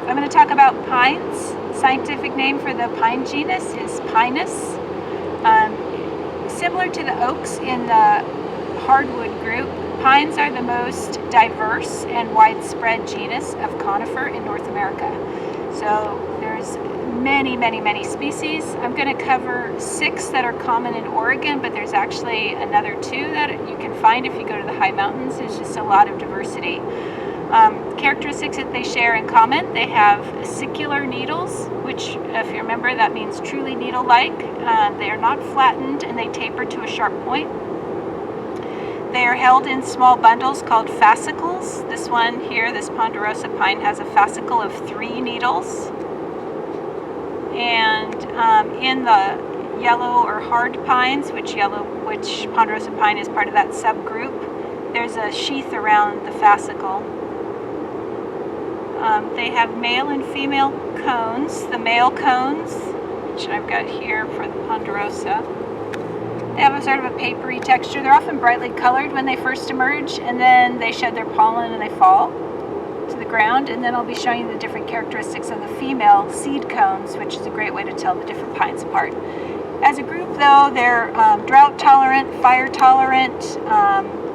I'm going to talk about pines. Scientific name for the pine genus is Pinus. Similar to the oaks in the hardwood group, pines are the most diverse and widespread genus of conifer in North America. So there's many species. I'm going to cover 6 that are common in Oregon, but there's actually another 2 that you can find if you go to the high mountains. There's just a lot of diversity. Characteristics that they share in common: they have acicular needles, which, if you remember, that means truly needle-like. They are not flattened and they taper to a sharp point. They are held in small bundles called fascicles. This one here, this Ponderosa pine, has a fascicle of 3 needles. And in the yellow or hard pines, which Ponderosa pine is part of that subgroup, there's a sheath around the fascicle. They have male and female cones. The male cones, which I've got here for the Ponderosa, they have a sort of a papery texture. They're often brightly colored when they first emerge, and then they shed their pollen and they fall to the ground. And then I'll be showing you the different characteristics of the female seed cones, which is a great way to tell the different pines apart. As a group, though, they're drought tolerant, fire tolerant.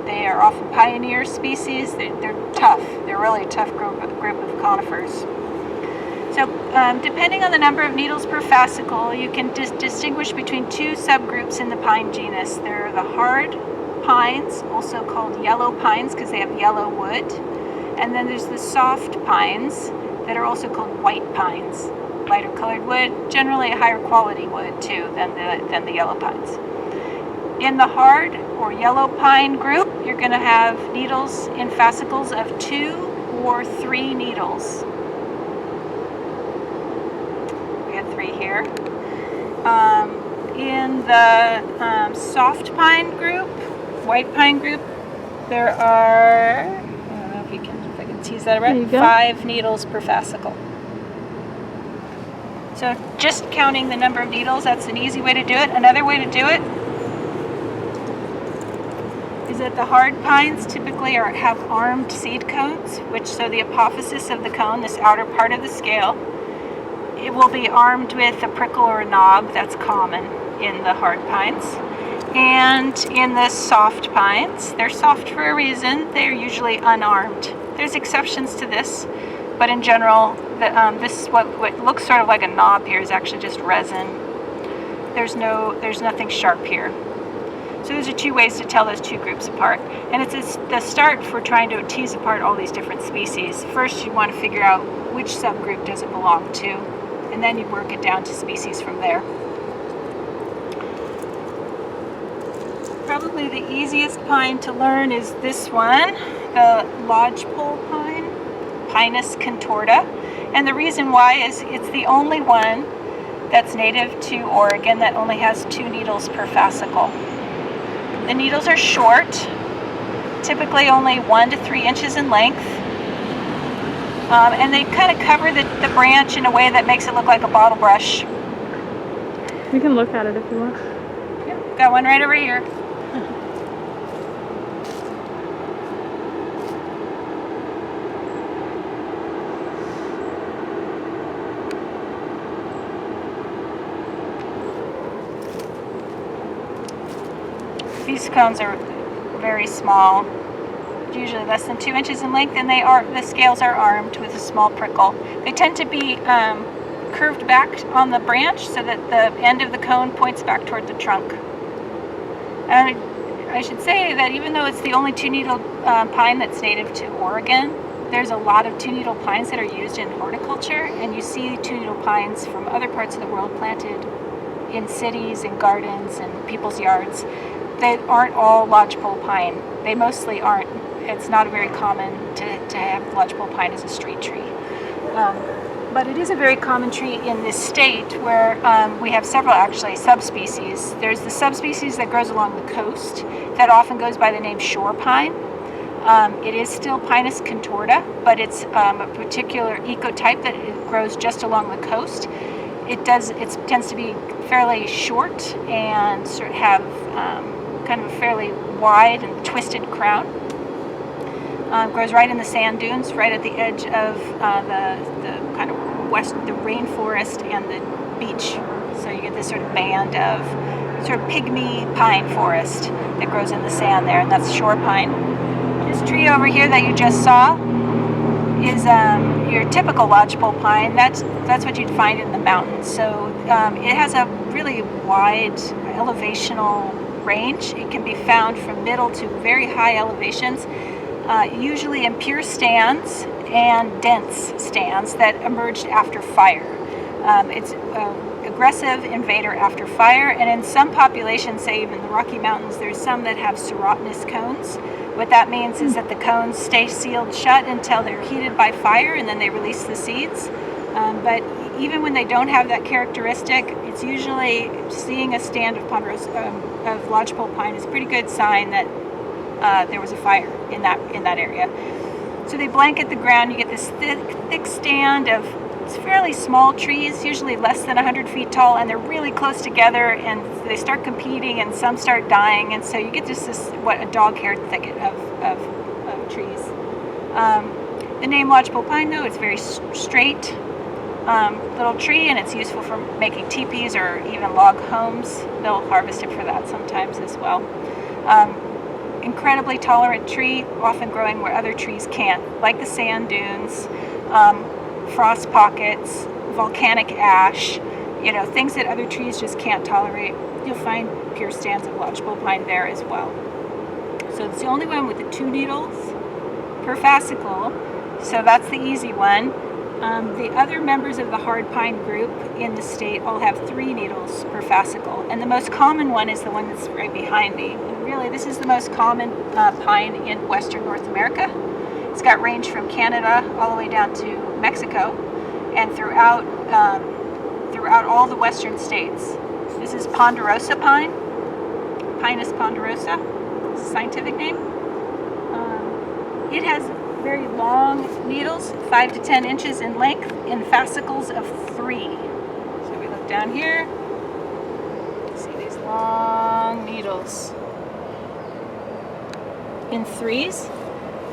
They are often pioneer species. They're tough. They're really a tough group of conifers. So depending on the number of needles per fascicle, you can distinguish between 2 subgroups in the pine genus. There are the hard pines, also called yellow pines because they have yellow wood. And then there's the soft pines that are also called white pines. Lighter colored wood, generally a higher quality wood too than the yellow pines. In the hard or yellow pine group, you're going to have needles in fascicles of 2 or 3 needles. We have 3 here. In the soft pine group, white pine group, there are, I don't know if I can tease that right, 5 needles per fascicle. So just counting the number of needles, that's an easy way to do it. Another way to do it is that the hard pines typically have armed seed cones, so the apophysis of the cone, this outer part of the scale, it will be armed with a prickle or a knob. That's common in the hard pines. And in the soft pines, they're soft for a reason. They're usually unarmed. There's exceptions to this, but in general, what looks sort of like a knob here is actually just resin. There's nothing sharp here. So those are 2 ways to tell those 2 groups apart. And it's the start for trying to tease apart all these different species. First, you want to figure out which subgroup does it belong to, and then you work it down to species from there. Probably the easiest pine to learn is this one, the Lodgepole Pine, Pinus contorta. And the reason why is it's the only one that's native to Oregon that only has 2 needles per fascicle. The needles are short, typically only 1 to 3 inches in length, and they kind of cover the branch in a way that makes it look like a bottle brush. You can look at it if you want. Yeah, got one right over here. These cones are very small, usually less than 2 inches in length, and the scales are armed with a small prickle. They tend to be curved back on the branch so that the end of the cone points back toward the trunk. And I should say that even though it's the only 2-needle pine that's native to Oregon, there's a lot of 2-needle pines that are used in horticulture, and you see 2-needle pines from other parts of the world planted in cities and gardens and people's yards. They aren't all lodgepole pine. They mostly aren't. It's not very common to have lodgepole pine as a street tree. But it is a very common tree in this state where we have several actually subspecies. There's the subspecies that grows along the coast that often goes by the name shore pine. It is still Pinus contorta, but it's a particular ecotype that grows just along the coast. It tends to be fairly short and sort of have kind of a fairly wide and twisted crown. Grows right in the sand dunes, right at the edge of the kind the rainforest and the beach. So you get this sort of band of sort of pygmy pine forest that grows in the sand there, and that's shore pine. This tree over here that you just saw is your typical lodgepole pine. That's what you'd find in the mountains. So it has a really wide elevational range. It can be found from middle to very high elevations, usually in pure stands and dense stands that emerged after fire. It's aggressive invader after fire, and in some populations, say even the Rocky Mountains, there's some that have serotoninous cones. What that means is that the cones stay sealed shut until they're heated by fire, and then they release the seeds. But even when they don't have that characteristic, it's usually seeing a stand of of lodgepole pine is a pretty good sign that there was a fire in that area. So they blanket the ground. You get this thick stand of fairly small trees, usually less than 100 feet tall, and they're really close together, and they start competing, and some start dying, and so you get just this a dog-haired thicket of trees. The name lodgepole pine, though, it's very straight little tree, and it's useful for making teepees or even log homes. They'll harvest it for that sometimes as well. Incredibly tolerant tree, often growing where other trees can't, like the sand dunes, frost pockets, volcanic ash, things that other trees just can't tolerate. You'll find pure stands of lodgepole pine there as well. So it's the only one with the 2 needles per fascicle, so that's the easy one. The other members of the hard pine group in the state all have 3 needles per fascicle, and the most common one is the one that's right behind me. And really, this is the most common pine in western North America. It's got range from Canada all the way down to Mexico, and throughout all the western states. This is Ponderosa pine, Pinus ponderosa, scientific name. It has very long needles, 5 to 10 inches in length, in fascicles of 3. So we look down here, see these long needles in 3s.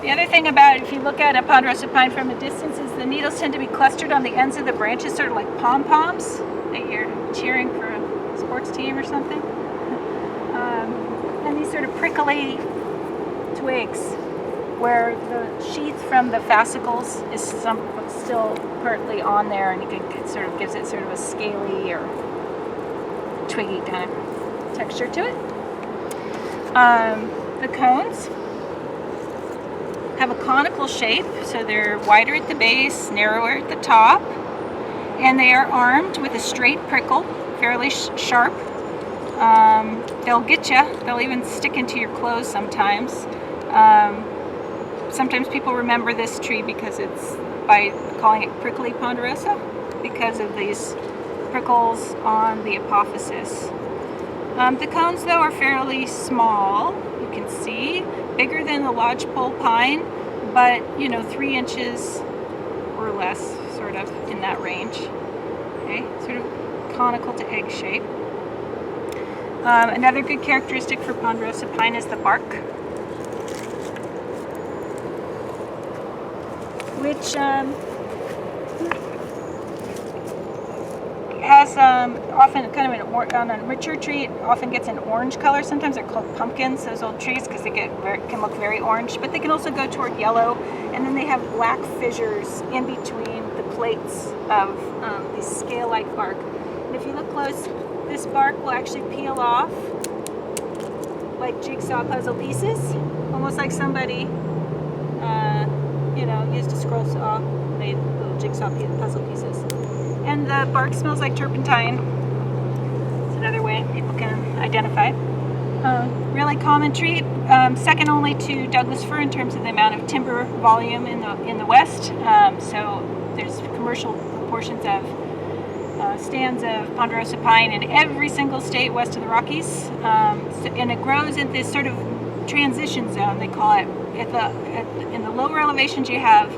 The other thing about it, if you look at a ponderosa pine from a distance, is the needles tend to be clustered on the ends of the branches, sort of like pom-poms that you're cheering for a sports team or something. And these sort of prickly twigs where the sheath from the fascicles is still partly on there, and it sort of gives it sort of a scaly or twiggy kind of texture to it. The cones have a conical shape, so they're wider at the base, narrower at the top, and they are armed with a straight prickle, fairly sharp. They'll get you. They'll even stick into your clothes sometimes. Sometimes people remember this tree because it's by calling it prickly ponderosa, because of these prickles on the apophysis. The cones, though, are fairly small. You can see bigger than the lodgepole pine, but 3 inches or less, sort of in that range. Okay, sort of conical to egg shape. Another good characteristic for ponderosa pine is the bark, which has often kind of on a mature tree, it often gets an orange color. Sometimes they're called pumpkins, those old trees, because they can look very orange, but they can also go toward yellow, and then they have black fissures in between the plates of these scale-like bark. And if you look close, this bark will actually peel off like jigsaw puzzle pieces, almost like somebody used a scroll saw, made little jigsaw puzzle pieces. And the bark smells like turpentine. It's another way people can identify. Really common tree, second only to Douglas fir in terms of the amount of timber volume in the West. So there's commercial portions of stands of ponderosa pine in every single state west of the Rockies, and it grows in this sort of transition zone, they call it. In the lower elevations you have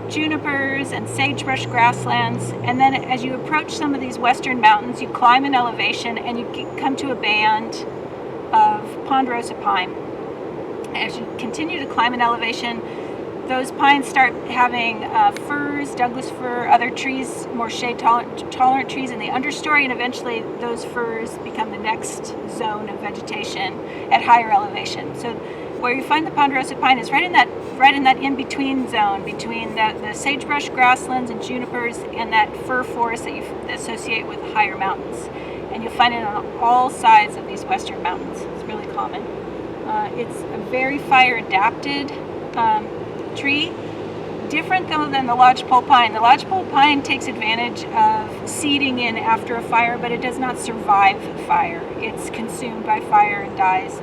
junipers and sagebrush grasslands, and then as you approach some of these western mountains, you climb an elevation and you come to a band of ponderosa pine. As you continue to climb an elevation, those pines start having firs, Douglas fir, other trees, more shade tolerant trees in the understory, and eventually those firs become the next zone of vegetation at higher elevation. So where you find the Ponderosa pine is right in that in-between zone between the sagebrush grasslands and junipers and that fir forest that you associate with higher mountains. And you'll find it on all sides of these western mountains. It's really common. It's a very fire-adapted tree, different though than the lodgepole pine. The lodgepole pine takes advantage of seeding in after a fire, but it does not survive fire. It's consumed by fire and dies.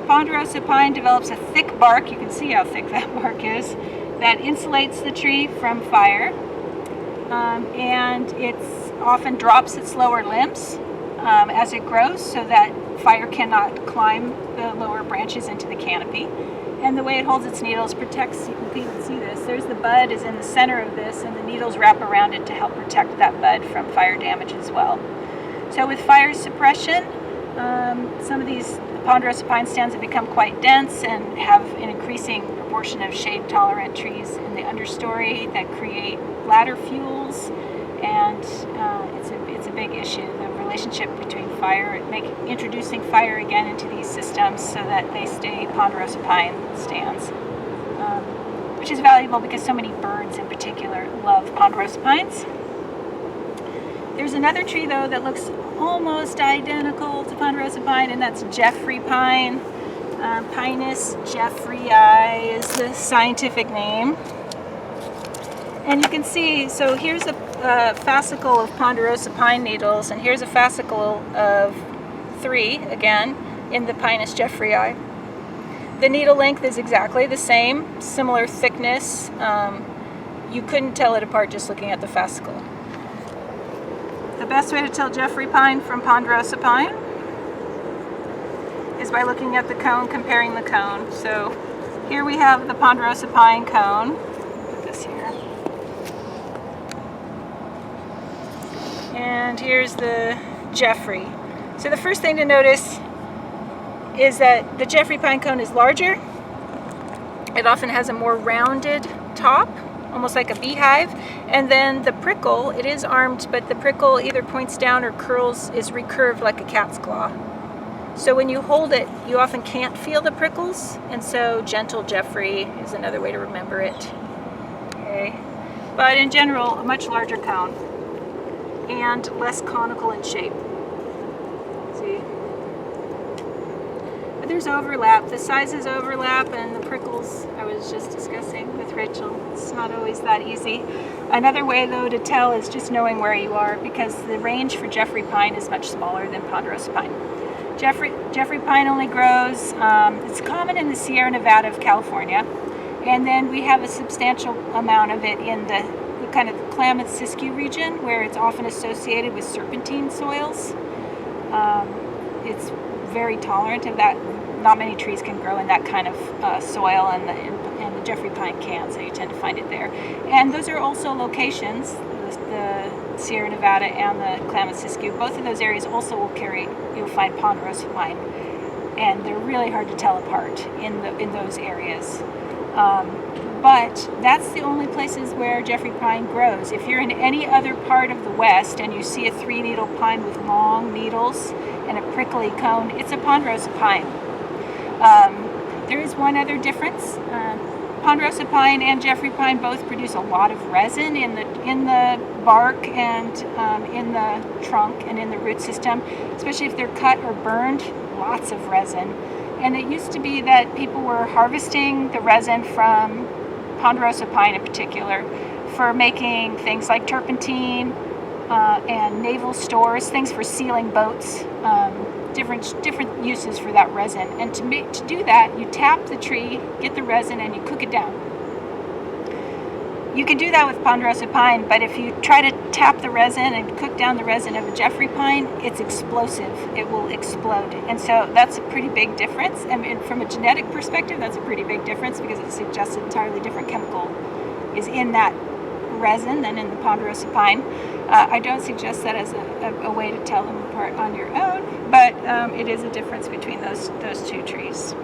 Ponderosa pine develops a thick bark, you can see how thick that bark is, that insulates the tree from fire, and it often drops its lower limbs as it grows so that fire cannot climb the lower branches into the canopy. And the way it holds its needles protects, you can even see this, there's the bud is in the center of this, and the needles wrap around it to help protect that bud from fire damage as well. So with fire suppression, some of these Ponderosa pine stands have become quite dense and have an increasing proportion of shade-tolerant trees in the understory that create ladder fuels, and it's a big issue. The relationship between fire, introducing fire again into these systems so that they stay Ponderosa pine stands, which is valuable because so many birds in particular love Ponderosa pines. There's another tree though that looks almost identical to Ponderosa pine, and that's Jeffrey pine. Pinus jeffreyi is the scientific name. And you can see, so here's a fascicle of Ponderosa pine needles, and here's a fascicle of 3, again, in the Pinus jeffreyi. The needle length is exactly the same, similar thickness. You couldn't tell it apart just looking at the fascicle. The best way to tell Jeffrey pine from Ponderosa pine is by looking at the cone, comparing the cone. So here we have the Ponderosa pine cone. Put this here. And here's the Jeffrey. So the first thing to notice is that the Jeffrey pine cone is larger. It often has a more rounded top, almost like a beehive. And then the prickle, it is armed, but the prickle either points down or curls, is recurved like a cat's claw. So when you hold it, you often can't feel the prickles, and so gentle Jeffrey is another way to remember it. Okay. But in general, a much larger cone and less conical in shape. See? But there's overlap. The sizes overlap, and the prickles I was just discussing with Rachel. It's not always that easy. Another way, though, to tell is just knowing where you are, because the range for Jeffrey pine is much smaller than Ponderosa pine. Jeffrey pine only grows, it's common in the Sierra Nevada of California, and then we have a substantial amount of it in the kind of Klamath-Siskiyou region, where it's often associated with serpentine soils. It's very tolerant of that. Not many trees can grow in that kind of soil, and the Jeffrey pine can, so you tend to find it there. And those are also locations, the Sierra Nevada and the Klamath-Siskiyou. Both of those areas also you'll find Ponderosa pine, and they're really hard to tell apart in those areas. But that's the only places where Jeffrey pine grows. If you're in any other part of the West and you see a 3-needle pine with long needles and a prickly cone, it's a Ponderosa pine. There is one other difference. Ponderosa pine and Jeffrey pine both produce a lot of resin in the bark and in the trunk and in the root system, especially if they're cut or burned. Lots of resin. And it used to be that people were harvesting the resin from Ponderosa pine in particular for making things like turpentine and naval stores, things for sealing boats, different uses for that resin. And to do that, you tap the tree, get the resin, and you cook it down. You can do that with Ponderosa pine, but if you try to tap the resin and cook down the resin of a Jeffrey pine, it's explosive. It will explode. And so that's a pretty big difference. And from a genetic perspective, that's a pretty big difference, because it suggests an entirely different chemical is in that resin than in the Ponderosa pine. I don't suggest that as a way to tell them apart on your own, but it is a difference between those two trees.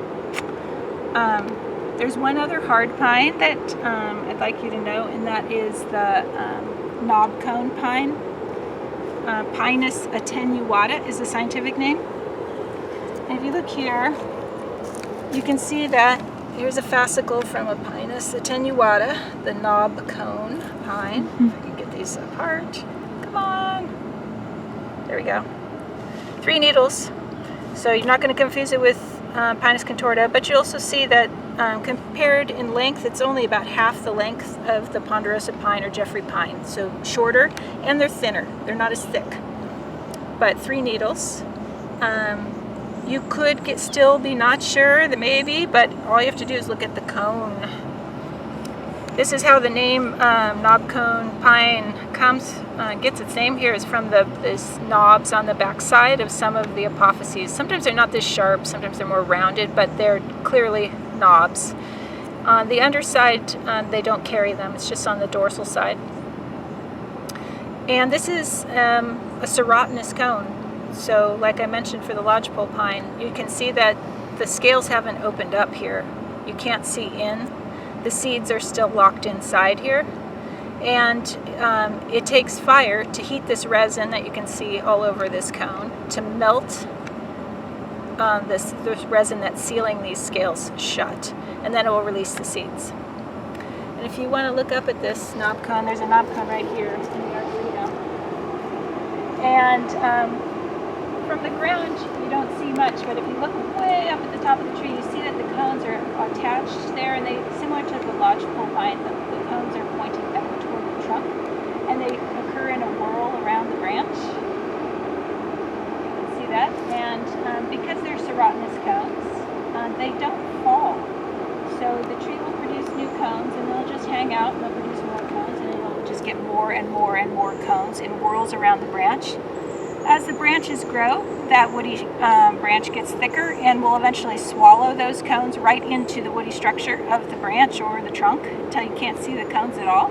There's one other hard pine that I'd like you to know, and that is the knob cone pine. Pinus attenuata is the scientific name. And if you look here, you can see that here's a fascicle from a Pinus attenuata, the knob cone pine. If I can get these apart. Come on. There we go. 3 needles. So you're not going to confuse it with Pinus contorta, but you also see that compared in length, it's only about half the length of the Ponderosa pine or Jeffrey pine. So shorter, and they're thinner. They're not as thick. But 3 needles. You could still be not sure, that maybe, but all you have to do is look at the cone. This is how the name knob cone pine gets its name here, is from these knobs on the backside of some of the apophyses. Sometimes they're not this sharp, sometimes they're more rounded, but they're clearly knobs. On the underside, they don't carry them. It's just on the dorsal side. And this is a serotoninous cone. So like I mentioned for the lodgepole pine, you can see that the scales haven't opened up here. You can't see in. The seeds are still locked inside here. And it takes fire to heat this resin that you can see all over this cone to melt this resin that's sealing these scales shut. And then it will release the seeds. And if you want to look up at this knob cone, there's a knob cone right here in the Arboretum. And from the ground, you don't see much, but if you look way up at the top of the tree, you see that the cones are attached there, and they, similar to the lodgepole pine, the cones are pointing back toward the trunk, and they occur in a whorl around the branch. You can see that, and because they're serotoninous cones, they don't fall. So the tree will produce new cones, and they'll just hang out, and they'll produce more cones, and it'll just get more and more and more cones in whorls around the branch. As the branches grow, that woody branch gets thicker and will eventually swallow those cones right into the woody structure of the branch or the trunk until you can't see the cones at all.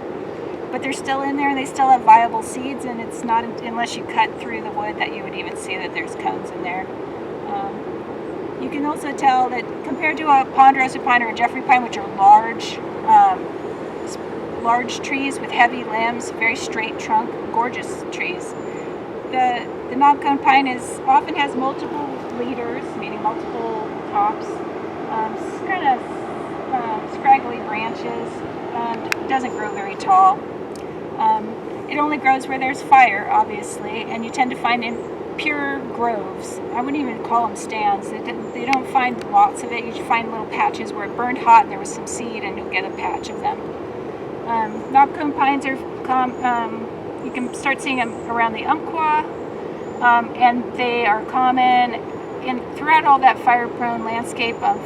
But they're still in there and they still have viable seeds, and it's not unless you cut through the wood that you would even see that there's cones in there. You can also tell that compared to a Ponderosa pine or a Jeffrey pine, which are large trees with heavy limbs, very straight trunk, gorgeous trees, the knob cone pine often has multiple leaders, meaning multiple tops, kind of scraggly branches, and doesn't grow very tall. It only grows where there's fire, obviously, and you tend to find in pure groves. I wouldn't even call them stands. They don't find lots of it. You find little patches where it burned hot and there was some seed, and you'll get a patch of them. Knob cone pines are you can start seeing them around the Umpqua, and they are common throughout all that fire-prone landscape of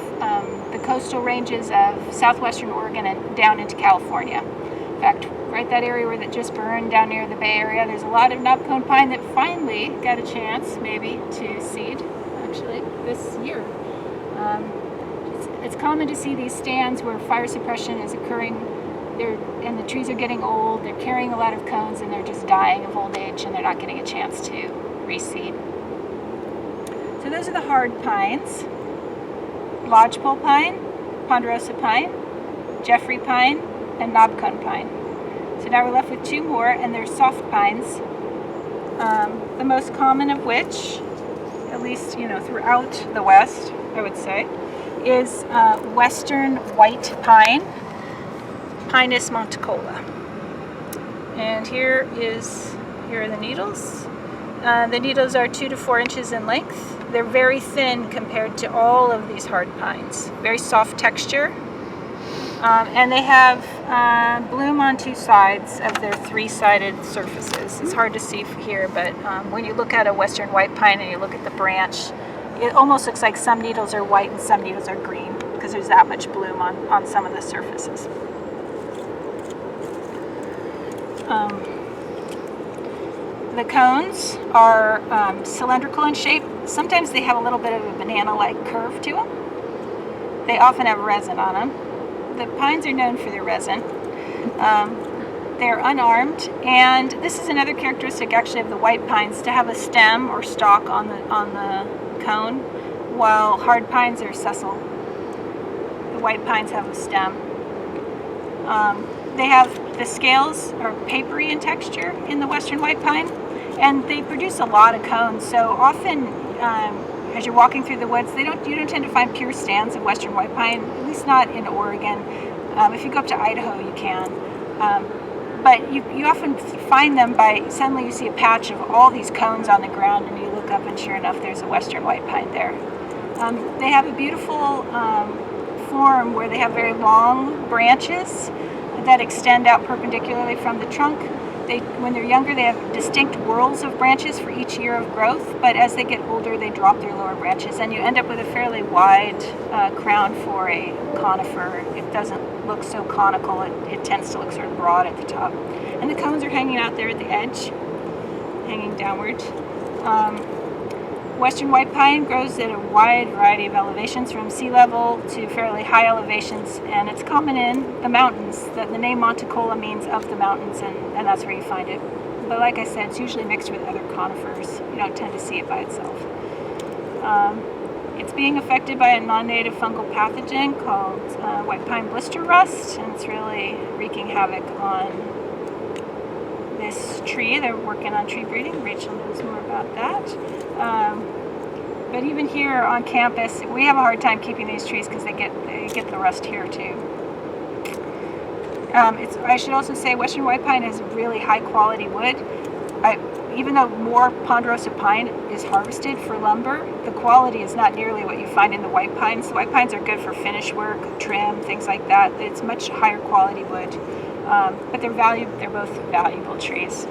the coastal ranges of southwestern Oregon and down into California. In fact, right that area where that just burned down near the Bay Area, there's a lot of knob cone pine that finally got a chance, maybe, to seed, actually, this year. It's common to see these stands where fire suppression is occurring, and the trees are getting old, they're carrying a lot of cones, and they're just dying of old age, and they're not getting a chance to reseed. So those are the hard pines: lodgepole pine, Ponderosa pine, Jeffrey pine, and knob cone pine. So now we're left with 2 more, and they're soft pines. The most common of which, at least throughout the West, I would say, is western white pine, Pinus Monticola. And here are the needles. The needles are 2 to 4 inches in length. They're very thin compared to all of these hard pines. Very soft texture. And they have bloom on 2 sides of their 3-sided surfaces. It's hard to see here, but when you look at a western white pine and you look at the branch, it almost looks like some needles are white and some needles are green, because there's that much bloom on some of the surfaces. The cones are cylindrical in shape. Sometimes they have a little bit of a banana-like curve to them. They often have resin on them. The pines are known for their resin. They're unarmed, and this is another characteristic actually of the white pines, to have a stem or stalk on the cone, while hard pines are sessile. The white pines have a stem. The scales are papery in texture in the western white pine, and they produce a lot of cones. So often, as you're walking through the woods, you don't tend to find pure stands of western white pine, at least not in Oregon. If you go up to Idaho, you can. But you often find them by suddenly you see a patch of all these cones on the ground, and you look up, and sure enough, there's a western white pine there. They have a beautiful form where they have very long branches that extend out perpendicularly from the trunk. When they're younger, they have distinct whorls of branches for each year of growth, but as they get older, they drop their lower branches, and you end up with a fairly wide crown for a conifer. It doesn't look so conical. It tends to look sort of broad at the top. And the cones are hanging out there at the edge, hanging downward. Western white pine grows at a wide variety of elevations, from sea level to fairly high elevations, and it's common in the mountains. The name Monticola means of the mountains, and that's where you find it. But like I said, it's usually mixed with other conifers. You don't tend to see it by itself. It's being affected by a non-native fungal pathogen called white pine blister rust, and it's really wreaking havoc on this tree. They're working on tree breeding. Rachel knows more about that. But even here on campus, we have a hard time keeping these trees because they get the rust here too. I should also say western white pine is really high quality wood. Even though more Ponderosa pine is harvested for lumber, the quality is not nearly what you find in the white pines. The white pines are good for finish work, trim, things like that. It's much higher quality wood. But they're both valuable trees.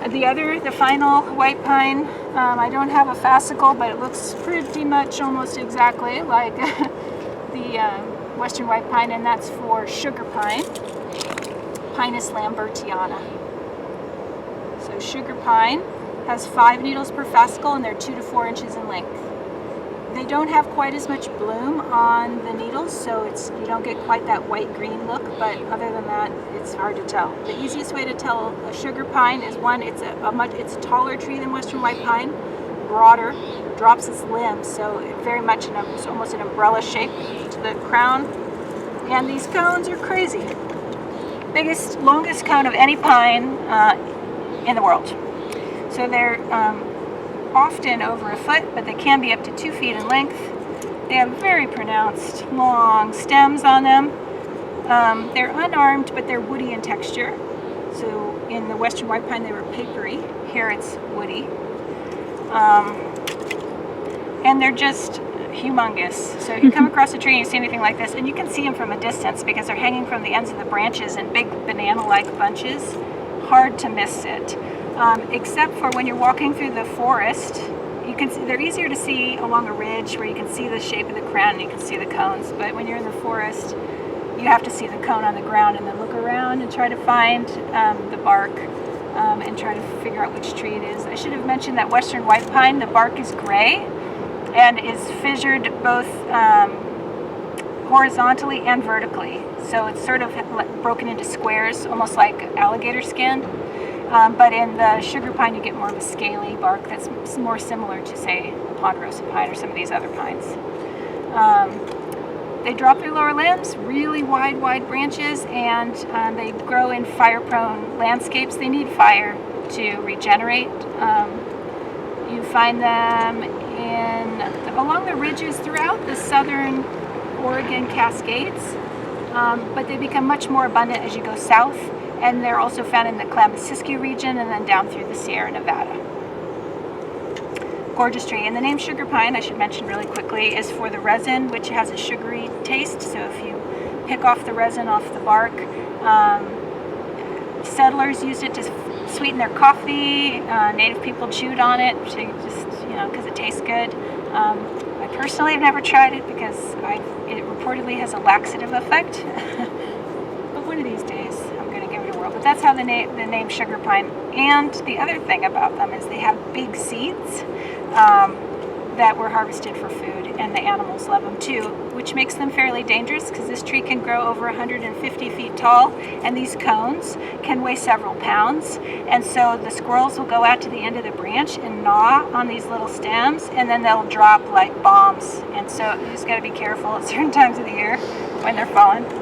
The final white pine, I don't have a fascicle, but it looks pretty much almost exactly like the western white pine, and that's for sugar pine, Pinus lambertiana. So sugar pine has 5 needles per fascicle, and they're 2 to 4 inches in length. They don't have quite as much bloom on the needles, so you don't get quite that white-green look, but other than that, it's hard to tell. The easiest way to tell a sugar pine is it's a taller tree than western white pine, broader, drops its limbs, so very much it's almost an umbrella shape to the crown, and these cones are crazy. Biggest, longest cone of any pine in the world. So they're often over a foot, but they can be up to 2 feet in length. They have very pronounced long stems on them. They're unarmed, but they're woody in texture. So in the western white pine, they were papery. Here it's woody. And they're just humongous. So if you come across a tree and you see anything like this, and you can see them from a distance because they're hanging from the ends of the branches in big banana-like bunches, hard to miss it. Except for when you're walking through the forest, they're easier to see along a ridge where you can see the shape of the crown and you can see the cones. But when you're in the forest, you have to see the cone on the ground and then look around and try to find the bark and try to figure out which tree it is. I should have mentioned that western white pine, the bark is gray and is fissured both horizontally and vertically. So it's sort of broken into squares, almost like alligator skin. But in the sugar pine, you get more of a scaly bark that's more similar to, say, Ponderosa pine or some of these other pines. They drop their lower limbs, really wide branches, and they grow in fire-prone landscapes. They need fire to regenerate. You find them along the ridges throughout the southern Oregon Cascades, but they become much more abundant as you go south. And they're also found in the Klamath-Siskiyou region and then down through the Sierra Nevada. Gorgeous tree. And the name sugar pine, I should mention really quickly, is for the resin, which has a sugary taste. So if you pick off the resin off the bark, settlers used it to sweeten their coffee. Native people chewed on it, because it tastes good. I personally have never tried it because it reportedly has a laxative effect. But one of these days, but that's how the name sugar pine. And the other thing about them is they have big seeds. that were harvested for food, and the animals love them too, which makes them fairly dangerous because this tree can grow over 150 feet tall, and these cones can weigh several pounds. And so the squirrels will go out to the end of the branch and gnaw on these little stems, and then they'll drop like bombs. And so you just got to be careful at certain times of the year when they're falling.